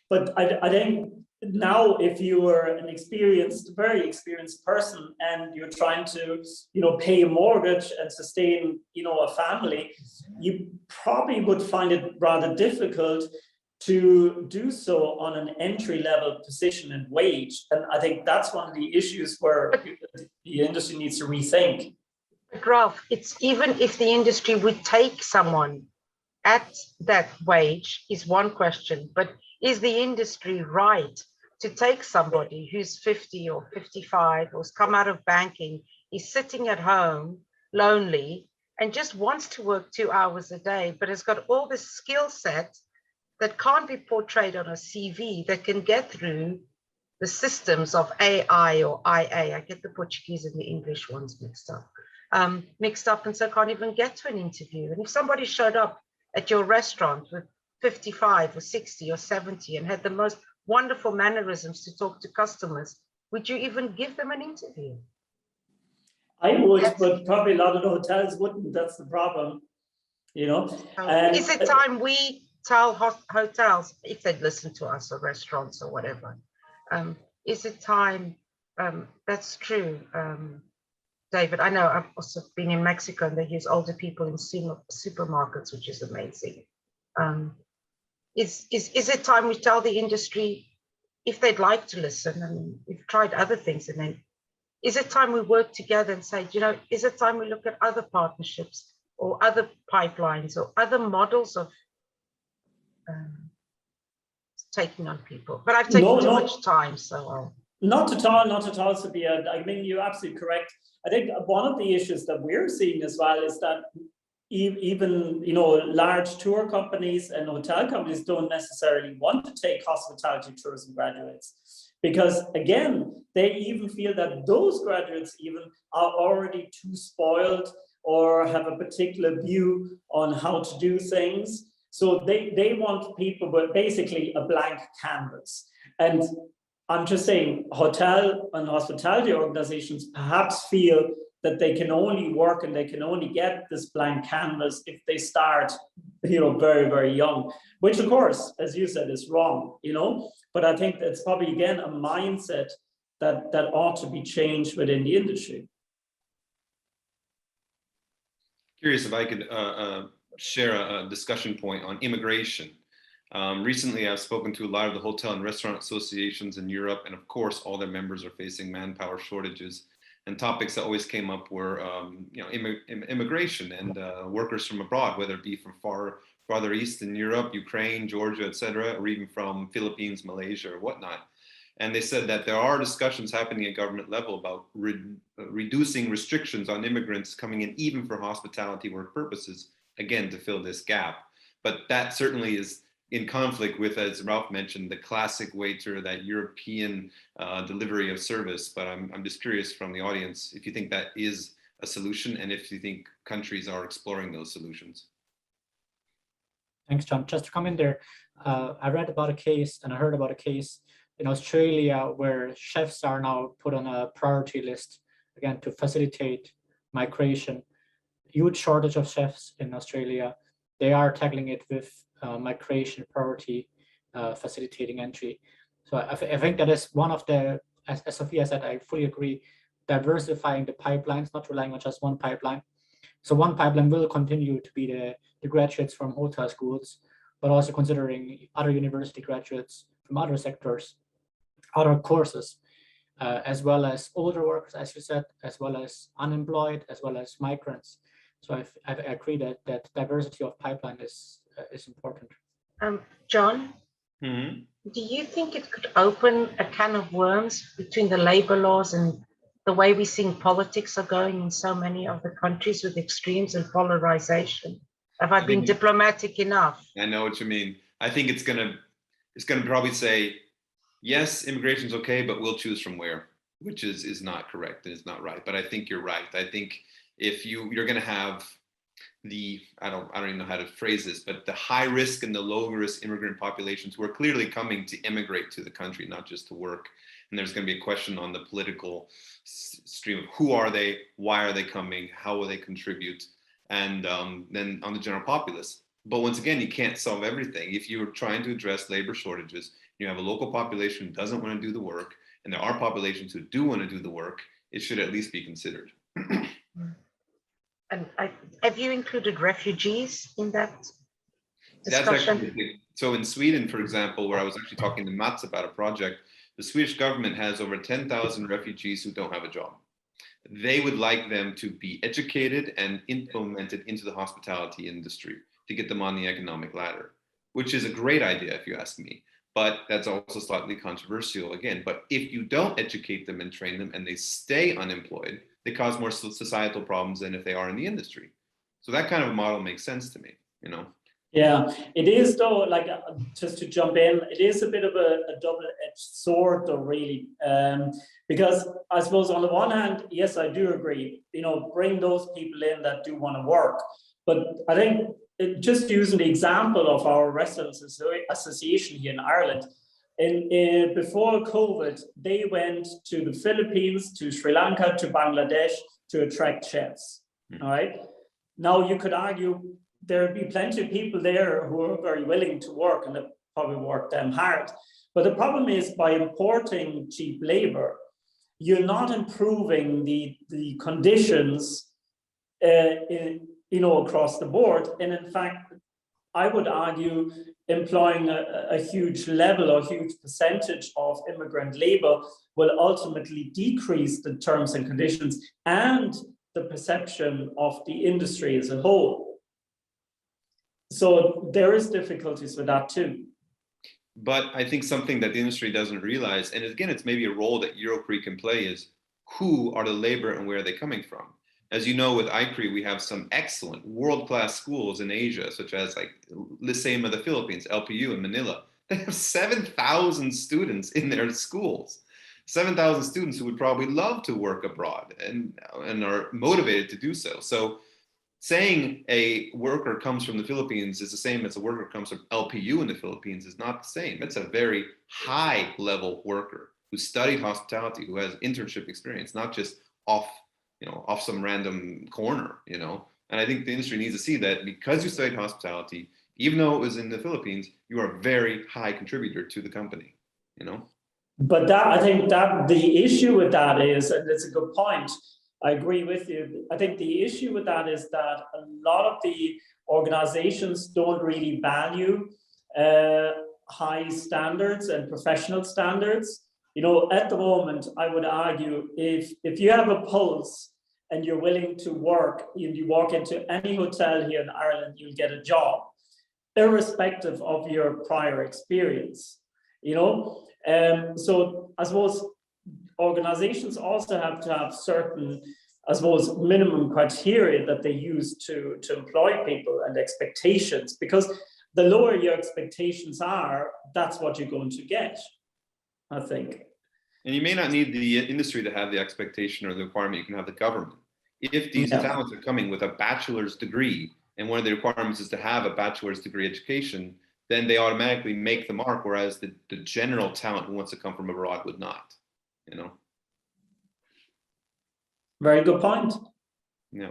But I think now, if you were an very experienced person, and you're trying to, you know, pay a mortgage and sustain, you know, a family, you probably would find it rather difficult to do so on an entry-level position and wage. And I think that's one of the issues where the industry needs to rethink. But Ralf, it's even if the industry would take someone at that wage is one question, but is the industry right to take somebody who's 50 or 55, or has come out of banking, is sitting at home, lonely, and just wants to work 2 hours a day, but has got all this skill set that can't be portrayed on a CV, that can get through the systems of AI or IA. I get the Portuguese and the English ones mixed up, and so can't even get to an interview. And if somebody showed up at your restaurant with 55 or 60 or 70 and had the most wonderful mannerisms to talk to customers, would you even give them an interview? I would, but probably a lot of the hotels wouldn't. That's the problem, you know. Is it time we tell hotels, if they'd listen to us, or restaurants or whatever, is it time? That's true, David. I know I've also been in Mexico, and they use older people in supermarkets, which is amazing. Is it time we tell the industry, if they'd like to listen, and we've tried other things, and then is it time we work together and say, you know, is it time we look at other partnerships or other pipelines or other models of taking on people? But I've taken too much time, so not at all, Sophia. I mean, you're absolutely correct. I think one of the issues that we're seeing as well is that even, you know, large tour companies and hotel companies don't necessarily want to take hospitality tourism graduates, because again, they even feel that those graduates even are already too spoiled or have a particular view on how to do things. So they want people with basically a blank canvas. And I'm just saying, hotel and hospitality organizations perhaps feel that they can only work and they can only get this blank canvas if they start, you know, very, very young, which of course, as you said, is wrong, you know. But I think that's probably, again, a mindset that ought to be changed within the industry. Curious if I could share a discussion point on immigration. Recently, I've spoken to a lot of the hotel and restaurant associations in Europe, and of course, all their members are facing manpower shortages. And topics that always came up were, you know, immigration and workers from abroad, whether it be from farther east in Europe, Ukraine, Georgia, etc., or even from Philippines, Malaysia, or whatnot. And they said that there are discussions happening at government level about reducing restrictions on immigrants coming in, even for hospitality work purposes, again, to fill this gap. But that certainly is in conflict with, as Ralf mentioned, the classic waiter, that European delivery of service. But I'm just curious from the audience if you think that is a solution, and if you think countries are exploring those solutions. Thanks, John. Just to come in there, I read about a case, and I heard about a case in Australia where chefs are now put on a priority list, again, to facilitate migration. Huge shortage of chefs in Australia. They are tackling it with migration priority, facilitating entry. So I think that is one of the, as Sophia said, I fully agree, diversifying the pipelines, not relying on just one pipeline. So one pipeline will continue to be the graduates from hotel schools, but also considering other university graduates from other sectors, other courses, as well as older workers, as you said, as well as unemployed, as well as migrants. So I agree that diversity of pipeline is important. John, do you think it could open a can of worms between the labor laws and the way we think politics are going in so many of the countries with extremes and polarization? Have I been diplomatic enough? I know what you mean. I think it's gonna probably say, yes, immigration's okay, but we'll choose from where. which is not correct and is not right. But I think you're right. I think if you're going to have I don't even know how to phrase this, but the high risk and the low risk immigrant populations who are clearly coming to immigrate to the country, not just to work. And there's going to be a question on the political stream of who are they, why are they coming, how will they contribute, and then on the general populace. But once again, you can't solve everything. If you're trying to address labor shortages, you have a local population who doesn't want to do the work, and there are populations who do want to do the work, it should at least be considered. And have you included refugees in that discussion? That's actually, so in Sweden, for example, where I was actually talking to Mats about a project, the Swedish government has over 10,000 refugees who don't have a job. They would like them to be educated and implemented into the hospitality industry to get them on the economic ladder, which is a great idea if you ask me. But that's also slightly controversial again. But if you don't educate them and train them and they stay unemployed, they cause more societal problems than if they are in the industry. So that kind of a model makes sense to me, you know? Yeah, it is though, like just to jump in, it is a bit of a double-edged sword though, really. Because I suppose on the one hand, yes, I do agree, you know, bring those people in that do want to work. But I think just using the example of our Restaurants Association here in Ireland, before COVID, they went to the Philippines, to Sri Lanka, to Bangladesh to attract chefs. All right. Now you could argue there'd be plenty of people there who are very willing to work and they probably work them hard. But the problem is by importing cheap labor, you're not improving the conditions across the board. And in fact, I would argue employing a huge level or huge percentage of immigrant labor will ultimately decrease the terms and conditions and the perception of the industry as a whole. So there is difficulties with that too. But I think something that the industry doesn't realize, and again, it's maybe a role that EuroCHRIE can play, is who are the labor and where are they coming from? As you know, with EuroCHRIE, we have some excellent world-class schools in Asia, such as like Lyceum of the Philippines, LPU in Manila. They have 7,000 students in their schools. 7,000 students who would probably love to work abroad and are motivated to do so. So saying a worker comes from the Philippines is the same as a worker comes from LPU in the Philippines is not the same. It's a very high level worker who studied hospitality, who has internship experience, not just off some random corner, you know. And I think the industry needs to see that because you studied hospitality, even though it was in the Philippines, you are a very high contributor to the company, you know. But I think that the issue with that is, and it's a good point, I agree with you. I think the issue with that is that a lot of the organizations don't really value high standards and professional standards. You know, at the moment, I would argue if you have a pulse and you're willing to work and you walk into any hotel here in Ireland, you'll get a job, irrespective of your prior experience, you know. So I suppose organizations also have to have certain, I suppose, minimum criteria that they use to employ people and expectations, because the lower your expectations are, that's what you're going to get, I think. And you may not need the industry to have the expectation or the requirement, you can have the government. If these talents are coming with a bachelor's degree, and one of the requirements is to have a bachelor's degree education, then they automatically make the mark, whereas the general talent who wants to come from abroad would not, you know? Very good point. Yeah.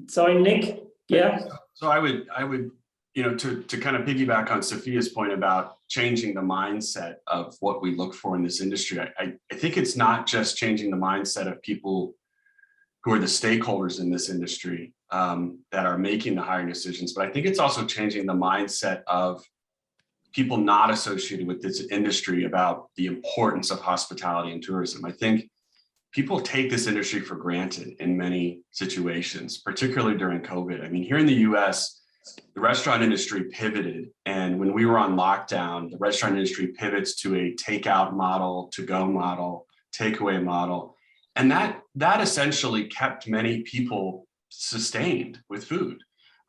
Sorry, Nick. Yeah. So I would, you know, to kind of piggyback on Sophia's point about changing the mindset of what we look for in this industry. I think it's not just changing the mindset of people who are the stakeholders in this industry that are making the hiring decisions, but I think it's also changing the mindset of people not associated with this industry about the importance of hospitality and tourism. I think people take this industry for granted in many situations, particularly during COVID. I mean, here in the US, the restaurant industry pivoted. And when we were on lockdown, the restaurant industry pivots to a takeout model, to-go model, takeaway model. And that essentially kept many people sustained with food.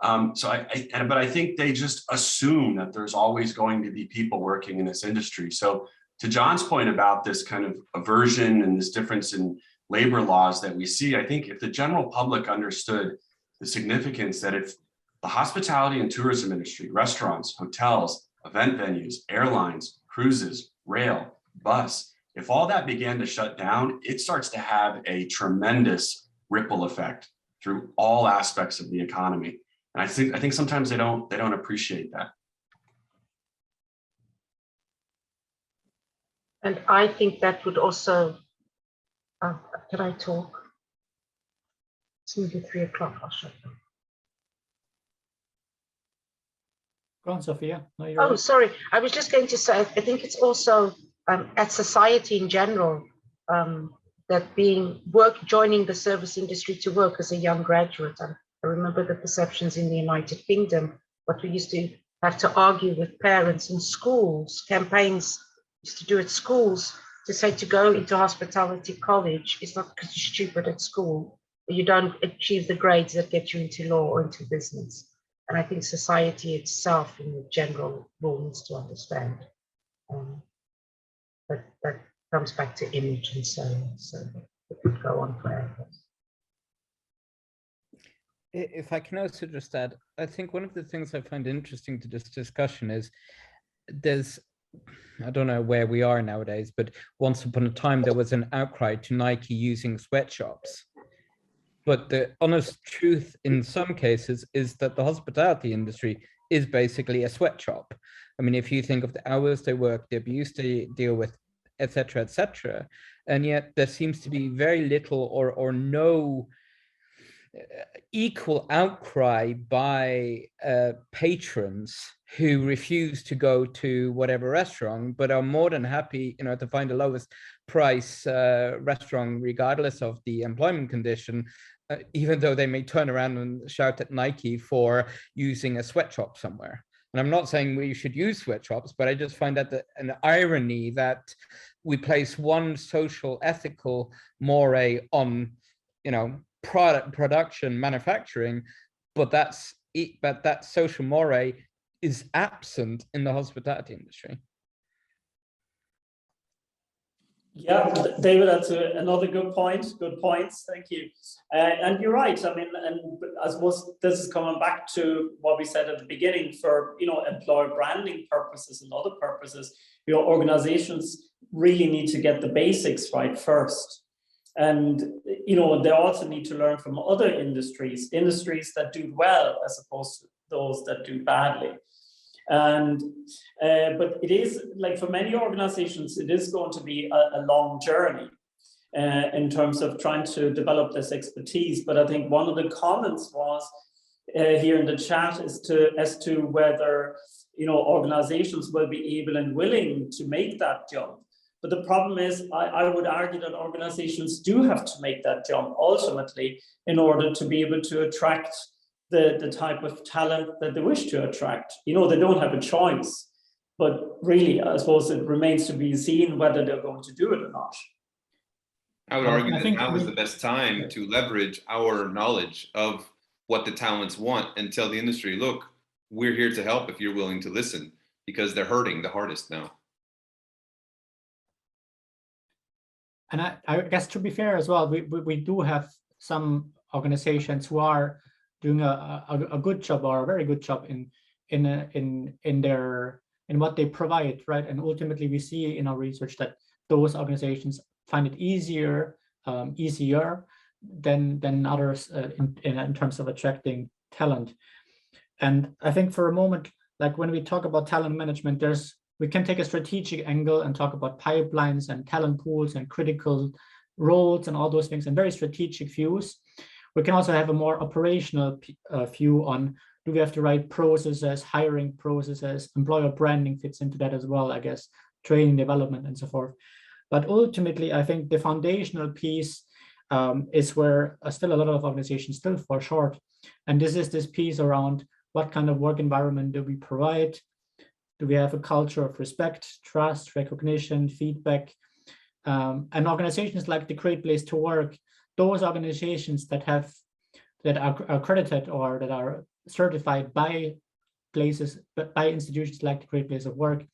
But I think they just assume that there's always going to be people working in this industry. So to John's point about this kind of aversion and this difference in labor laws that we see, I think if the general public understood the significance that if the hospitality and tourism industry, restaurants, hotels, event venues, airlines, cruises, rail, bus, if all that began to shut down, it starts to have a tremendous ripple effect through all aspects of the economy. And I think sometimes they don't appreciate that. And I think that would also, can I talk? It's nearly 3 o'clock, I'll shut them. Go on, Sophia. No, you're Oh, right. sorry. I was just going to say, I think it's also at society in general, that joining the service industry to work as a young graduate. I remember the perceptions in the United Kingdom, what we used to have to argue with parents in schools, campaigns used to do at schools to say to go into hospitality college is not because you're stupid at school, but you don't achieve the grades that get you into law or into business. And I think society itself in the general rule needs to understand. But that comes back to image and so on. So it could go on forever. If I can also just add, I think one of the things I find interesting to this discussion is there's, I don't know where we are nowadays, but once upon a time there was an outcry to Nike using sweatshops. But the honest truth in some cases is that the hospitality industry is basically a sweatshop. I mean, if you think of the hours they work, the abuse they deal with, etc., and yet there seems to be very little or no equal outcry by patrons who refuse to go to whatever restaurant, but are more than happy, to find the lowest price restaurant, regardless of the employment condition, even though they may turn around and shout at Nike for using a sweatshop somewhere. And I'm not saying we should use sweatshops, but I just find that an irony that we place one social ethical mores on, production, manufacturing, but that social mores is absent in the hospitality industry. Yeah, David, that's another good point. Good points. Thank you. And you're right. I mean, and I suppose this is coming back to what we said at the beginning for, employer branding purposes and other purposes, organizations really need to get the basics right first. And, they also need to learn from other industries that do well as opposed to those that do badly. And but it is, like, for many organizations, it is going to be a long journey in terms of trying to develop this expertise. But I think one of the comments was here in the chat as to whether organizations will be able and willing to make that jump. But the problem is, I would argue that organizations do have to make that jump ultimately in order to be able to attract the type of talent that they wish to attract. They don't have a choice, but really, I suppose it remains to be seen whether they're going to do it or not. I would argue that now is the best time to leverage our knowledge of what the talents want and tell the industry, look, we're here to help if you're willing to listen, because they're hurting the hardest now. And I guess, to be fair as well, we do have some organizations who are doing a good job or a very good job in what they provide, right? And ultimately, we see in our research that those organizations find it easier than others in terms of attracting talent. And I think for a moment, like when we talk about talent management, we can take a strategic angle and talk about pipelines and talent pools and critical roles and all those things and very strategic views. We can also have a more operational view on, do we have the right processes, hiring processes, employer branding fits into that as well, I guess, training, development, and so forth. But ultimately, I think the foundational piece is where still a lot of organizations still fall short. And this is this piece around what kind of work environment do we provide? Do we have a culture of respect, trust, recognition, feedback? And organizations like the Great Place to Work, those organizations that are accredited or that are certified by institutions like the Great Place of Work,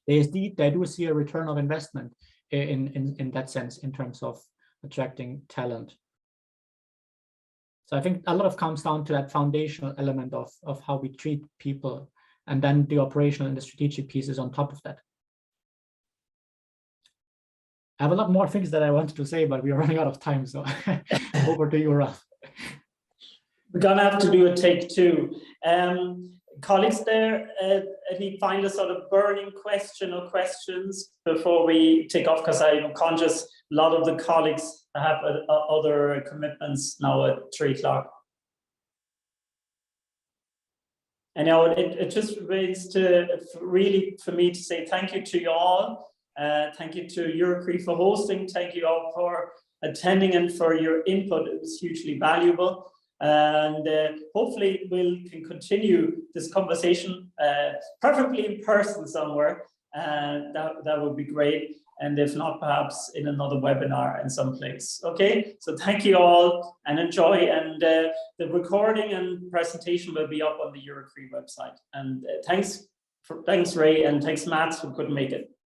they do see a return of investment in that sense, in terms of attracting talent. So I think a lot of comes down to that foundational element of how we treat people, and then the operational and the strategic pieces on top of that. I have a lot more things that I wanted to say, but we are running out of time, so over to you, Ralf. We're gonna have to do a take two. Colleagues there, any final sort of burning question or questions before we take off? Because I'm conscious a lot of the colleagues have other commitments now at 3 o'clock. And now it just remains to really for me to say thank you to you all. Thank you to EuroCHRIE for hosting. Thank you all for attending and for your input. It was hugely valuable. And hopefully we can continue this conversation, preferably in person somewhere. That would be great. And if not, perhaps in another webinar in some place. Okay, so thank you all and enjoy. And the recording and presentation will be up on the EuroCHRIE website. And thanks Ray, and thanks Mats, who couldn't make it.